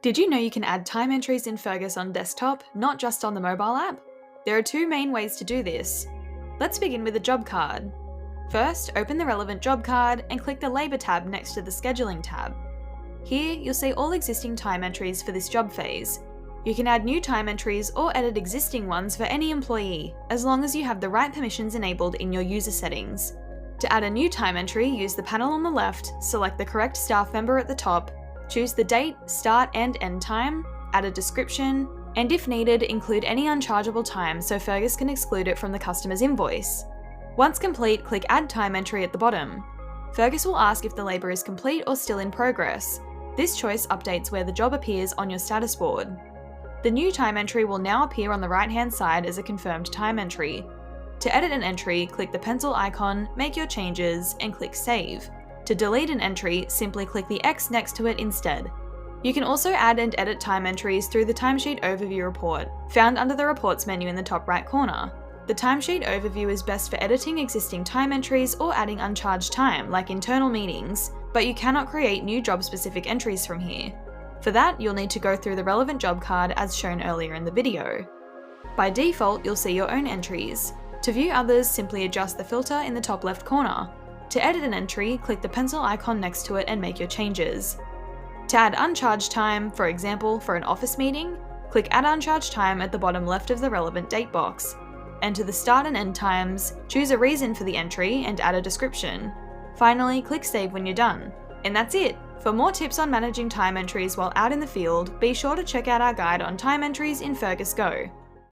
Did you know you can add time entries in Fergus on desktop, not just on the mobile app? There are two main ways to do this. Let's begin with the job card. First, open the relevant job card and click the Labour tab next to the Scheduling tab. Here, you'll see all existing time entries for this job phase. You can add new time entries or edit existing ones for any employee, as long as you have the right permissions enabled in your user settings. To add a new time entry, use the panel on the left, select the correct staff member at the top, choose the date, start and end time, add a description, and if needed, include any unchargeable time so Fergus can exclude it from the customer's invoice. Once complete, click Add Time Entry at the bottom. Fergus will ask if the labour is complete or still in progress. This choice updates where the job appears on your status board. The new time entry will now appear on the right-hand side as a confirmed time entry. To edit an entry, click the pencil icon, make your changes, and click Save. To delete an entry, simply click the X next to it instead. You can also add and edit time entries through the Timesheet Overview report, found under the Reports menu in the top right corner. The Timesheet Overview is best for editing existing time entries or adding uncharged time, like internal meetings, but you cannot create new job-specific entries from here. For that, you'll need to go through the relevant job card as shown earlier in the video. By default, you'll see your own entries. To view others, simply adjust the filter in the top left corner. To edit an entry, click the pencil icon next to it and make your changes. To add uncharged time, for example, for an office meeting, click Add Uncharged Time at the bottom left of the relevant date box. Enter the start and end times, choose a reason for the entry, and add a description. Finally, click Save when you're done. And that's it! For more tips on managing time entries while out in the field, be sure to check out our guide on time entries in Fergus Go.